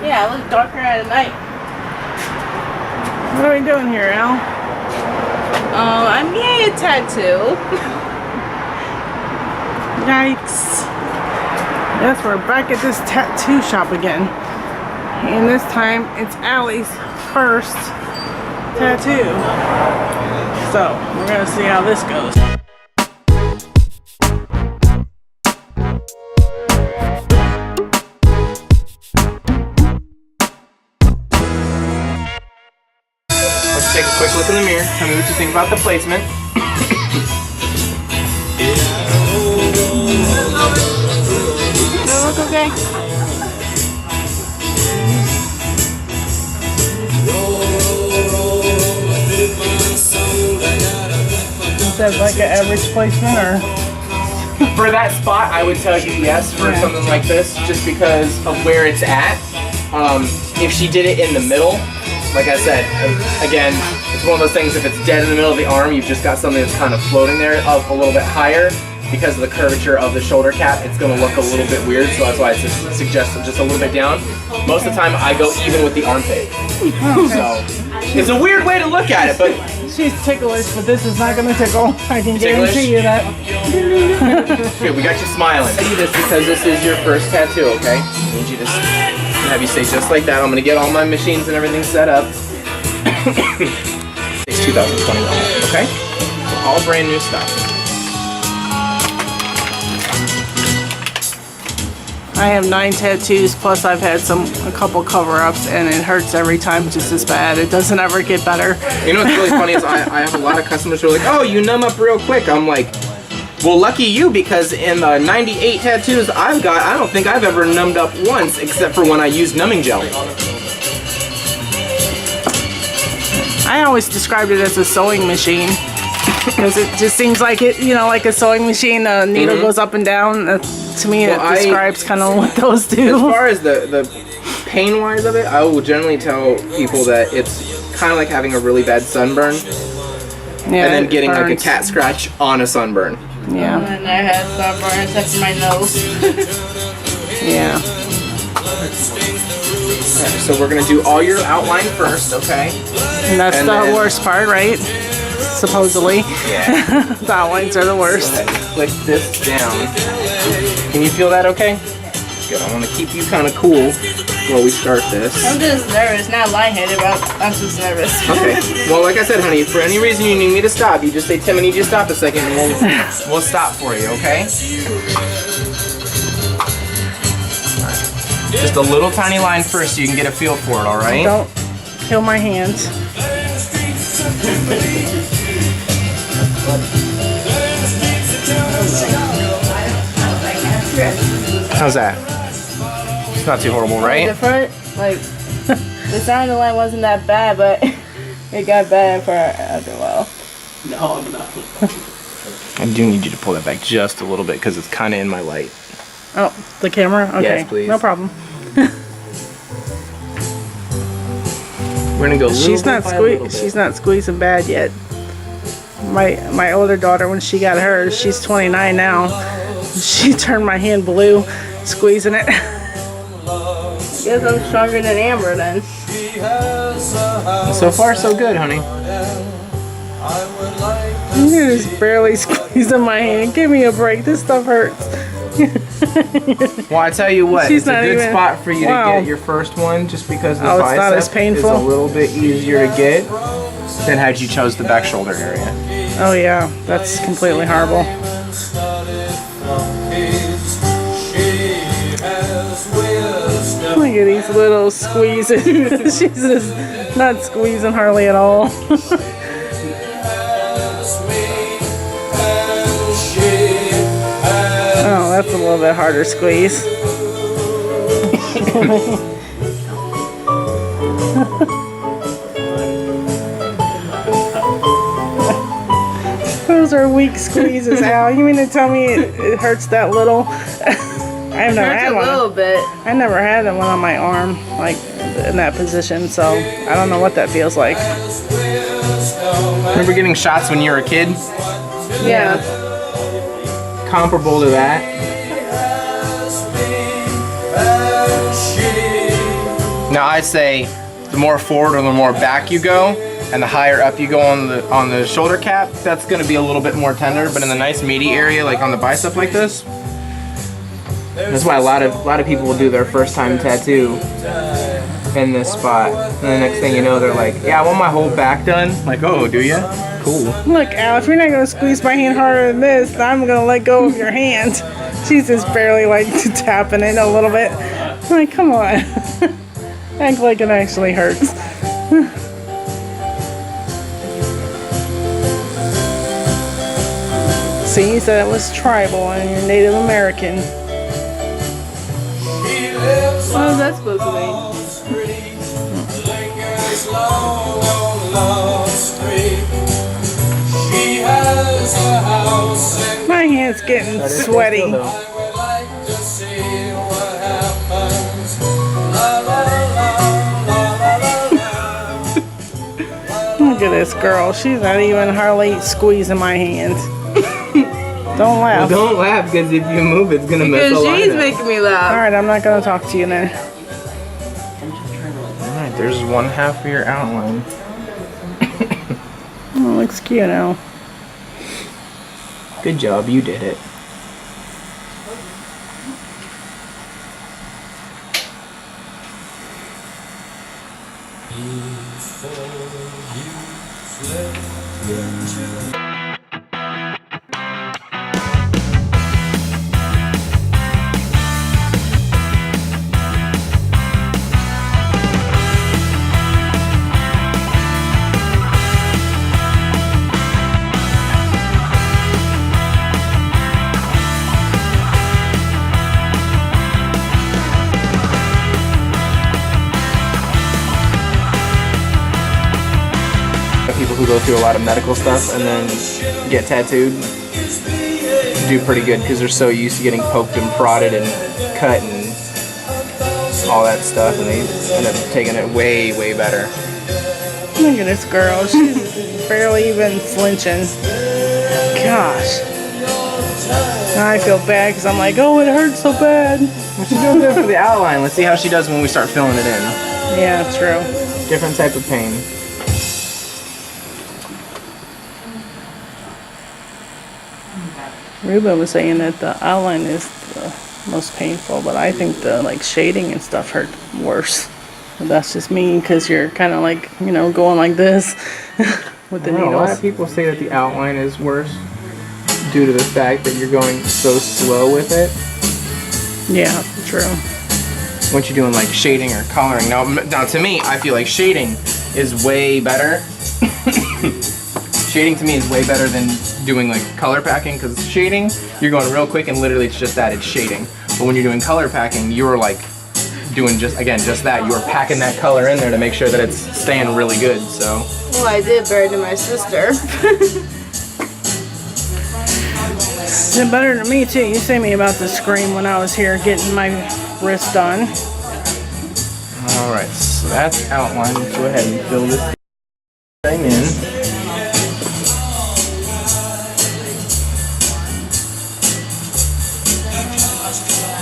Yeah, I look darker at night. What are we doing here, Al? I'm getting a tattoo. Yikes. Yes, we're back at this tattoo shop again. And this time it's Aly'S first tattoo. So we're gonna see how this goes. Let's take a quick look in the mirror. Tell me what you think about the placement. Does it look okay? Is that like an average placement or? For that spot, I would tell you yes for something like this, just because of where it's at. If she did it in the middle, like I said, again, it's one of those things, if it's dead in the middle of the arm, you've just got something that's kind of floating there up a little bit higher. Because of the curvature of the shoulder cap, it's going to look a little bit weird, so that's why I suggest just a little bit down. Most of the time, I go even with the armpit. So, it's a weird way to look at it, but... She's ticklish, but this is not going to tickle. I can guarantee you that. Good, we got you smiling. I do this because this is your first tattoo, okay? I need you to have you say just like that. I'm going to get all my machines and everything set up. It's 2021, okay? So all brand new stuff. I have 9 tattoos, plus I've had a couple cover-ups, and it hurts every time just as bad. It doesn't ever get better. You know what's really funny is I have a lot of customers who are like, oh, you numb up real quick. I'm like, well, lucky you, because in the 98 tattoos I've got, I don't think I've ever numbed up once, except for when I use numbing gel. I always described it as a sewing machine, because it just seems like it, you know, like a sewing machine, the needle goes up and down. To me, it describes kind of what those do. As far as the pain-wise of it, I will generally tell people that it's kind of like having a really bad sunburn, and then getting like a cat scratch on a sunburn. Yeah. And I had sunburn except for my nose. Yeah. Alright, so we're gonna do all your outline first, okay? And that's the worst part, right? Supposedly. Yeah. The outlines are the worst. Go ahead and click this down. Can you feel that okay? Good. I want to keep you kind of cool while we start this. I'm just nervous, not lightheaded, but I'm just nervous. Okay. Well, like I said, honey, if for any reason you need me to stop, you just say, Tim, I need you to stop a second, and we'll stop for you, okay? Alright. Just a little tiny line first so you can get a feel for it, alright? Don't kill my hands. How's that? It's not too horrible, right? The front, like, the sound line wasn't that bad, but it got bad for after a while. No, I'm not. I do need you to pull that back just a little bit because it's kind of in my light. Oh, the camera? Okay. Yes, please. No problem. We're gonna go. She's not squeezing bad yet. My older daughter, when she got hers, she's 29 now. She turned my hand blue, squeezing it. Guess I'm stronger than Amber then. So far, so good, honey. You're just barely squeezing my hand. Give me a break. This stuff hurts. Well, I tell you what, She's it's a good spot for you to get your first one, just because the bicep not as painful. is a little bit easier to get than had you chose the back shoulder area. Oh yeah, that's completely horrible. Look at these little squeezes. She's just not squeezing hardly at all. Oh, that's a little bit harder squeeze. Those are weak squeezes, Al. You mean to tell me it hurts that little? I've never had one. A little bit. I never had one on my arm, like in that position, so I don't know what that feels like. Remember getting shots when you were a kid? Yeah. Comparable to that. Now I say the more forward or the more back you go, and the higher up you go on the shoulder cap, that's gonna be a little bit more tender. But in the nice meaty area, like on the bicep like this, that's why a lot of people will do their first time tattoo in this spot. And the next thing you know, they're like, yeah, I want my whole back done. I'm like, oh, do ya? Cool. Look, Al, if you're not gonna squeeze my hand harder than this, then I'm gonna let go of your hand. She's just barely like tapping it a little bit. I'm like, come on. Act like it actually hurts. See, you said it was tribal and you're Native American. What is that supposed to mean? My hand's getting sweaty. Look at this girl. She's not even hardly squeezing my hand. Don't laugh. Well, don't laugh, because if you move, it's gonna mess Because the line she's up. making me laugh. Alright, I'm not gonna talk to you then. Alright, there's one half of your outline. Oh, looks cute now. Good job, you did it. People who go through a lot of medical stuff and then get tattooed do pretty good because they're so used to getting poked and prodded and cut and all that stuff, and they end up taking it way, way better. Look at this girl. She's barely even flinching. Gosh. Now I feel bad because I'm like, oh, it hurts so bad. She's doing good for the outline. Let's see how she does when we start filling it in. Yeah, true. Different type of pain. Ruben was saying that the outline is the most painful, but I think the like shading and stuff hurt worse. But that's just me because you're kind of like, you know, going like this with the A lot needles. of people say that the outline is worse due to the fact that you're going so slow with it. Yeah, true. Once you're doing like shading or coloring. Now to me, I feel like shading is way better. Shading to me is way better than doing like color packing, because shading, you're going real quick and literally it's just that, it's shading. But when you're doing color packing, you're like doing just that. You're packing that color in there to make sure that it's staying really good, so. Well, I did better than my sister. It's better than me too. You saved me about the scream when I was here getting my wrist done. Alright, so that's outline. Go ahead and fill this thing in.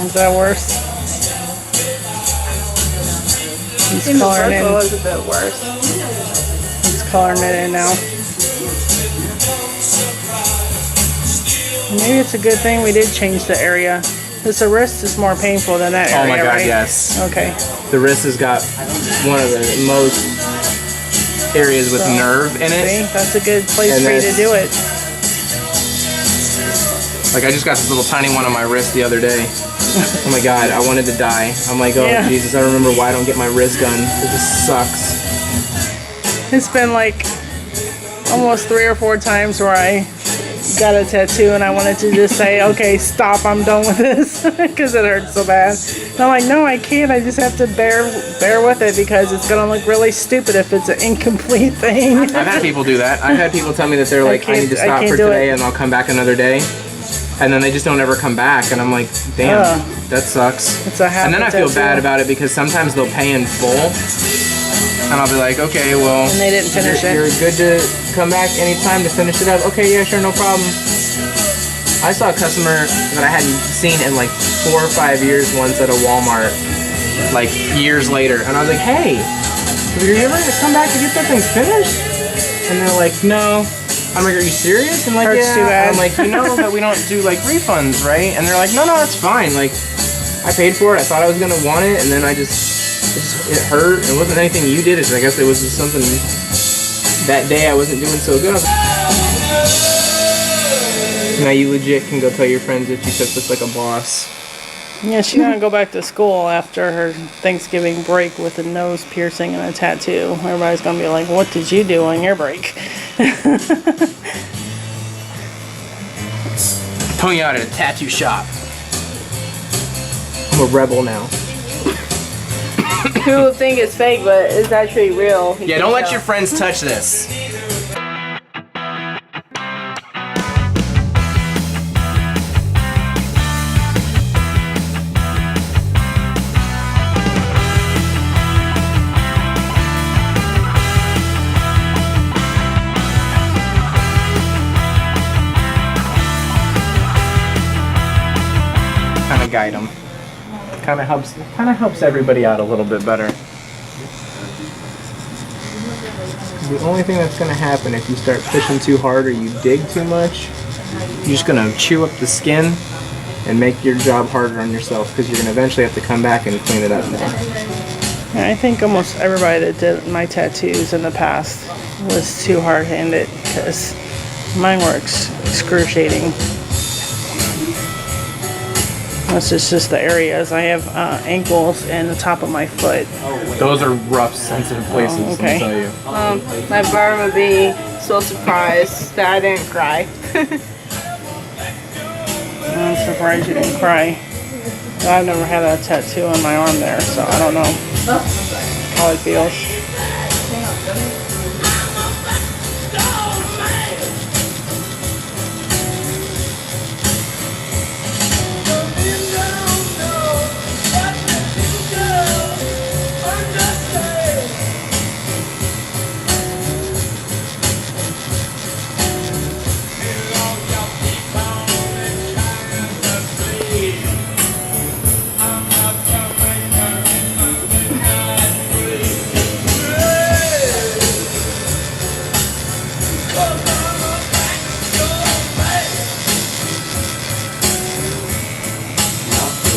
Is that worse? He's In the coloring circle in. was a bit worse. He's coloring it in now. Maybe it's a good thing we did change the area. Because the wrist is more painful than that area, Oh my god, right? yes. Okay. The wrist has got one of the most areas with nerve in it. See, that's a good place And for you to that's- do it. Like I just got this little tiny one on my wrist the other day. Oh my god, I wanted to die. I'm like, oh Yeah. Jesus, I remember why I don't get my wrist done. It just sucks. It's been like almost 3 or 4 times where I got a tattoo and I wanted to just say, okay, stop, I'm done with this, because it hurts so bad. And I'm like, no, I can't. I just have to bear with it because it's gonna look really stupid if it's an incomplete thing. I've had people do that. I've had people tell me that they're like, I need to stop can't for do today it. and I'll come back another day. And then they just don't ever come back, and I'm like, damn, that sucks. It's a habit And then I feel tattoo. bad about it because sometimes they'll pay in full, and I'll be like, okay, well, And they didn't finish it. you're good to come back anytime to finish it up. Okay, yeah, sure, no problem. I saw a customer that I hadn't seen in like 4 or 5 years once at a Walmart, like years later, and I was like, hey, are you ever gonna come back to get that thing finished? And they're like, no. I'm like, are you serious? I'm like, Hurts yeah. too bad. I'm like, you know that we don't do like refunds, right? And they're like, no, it's fine. Like, I paid for it. I thought I was gonna want it, and then it hurt. It wasn't anything you did. I guess it was just something that day I wasn't doing so good. Now you legit can go tell your friends that you took this like a boss. Yeah, she's gonna go back to school after her Thanksgiving break with a nose piercing and a tattoo. Everybody's gonna be like, what did you do on your break? Pulling you out at a tattoo shop. I'm a rebel now. People think it's fake, but it's actually real. Yeah, don't let your friends touch this. Kind of guide them. Kind of helps everybody out a little bit better. The only thing that's going to happen if you start pushing too hard or you dig too much, you're just going to chew up the skin and make your job harder on yourself, because you're going to eventually have to come back and clean it up more. I think almost everybody that did my tattoos in the past was too hard-handed, because mine were excruciating. This is just the areas. I have ankles and the top of my foot. Those are rough, sensitive places, Oh, okay. let me tell you. My brother would be so surprised that I didn't cry. I'm surprised you didn't cry. I've never had a tattoo on my arm there, so I don't know how it feels.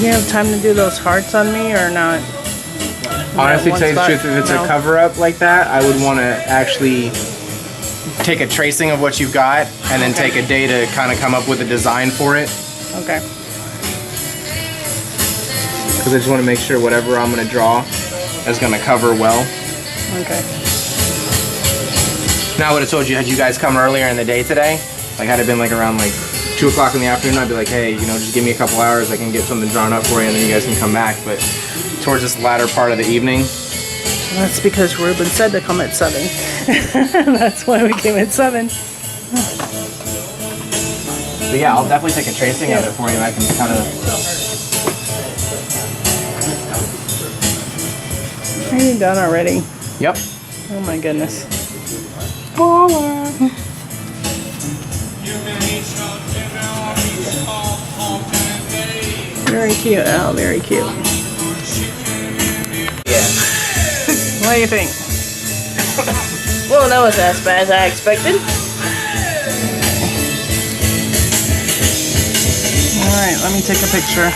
You have time to do those hearts on me or not? Honestly, One to tell you the spot? truth, if it's No. a cover-up like that, I would want to actually take a tracing of what you've got and then take a day to kind of come up with a design for it. Okay. Because I just want to make sure whatever I'm going to draw is going to cover well. Okay. Now I would have told you, had you guys come earlier in the day today, like had it been like around like 2 o'clock in the afternoon, I'd be like, hey, you know, just give me a couple hours, I can get something drawn up for you and then you guys can come back. But towards this latter part of the evening. That's because Ruben said to come at 7. That's why we came at 7. But yeah, I'll definitely take a tracing of it for you and I can kind of... Are you done already? Yep. Oh my goodness. Very cute, Al, very cute. Yeah. What do you think? Well, that wasn't as bad as I expected. Alright, let me take a picture.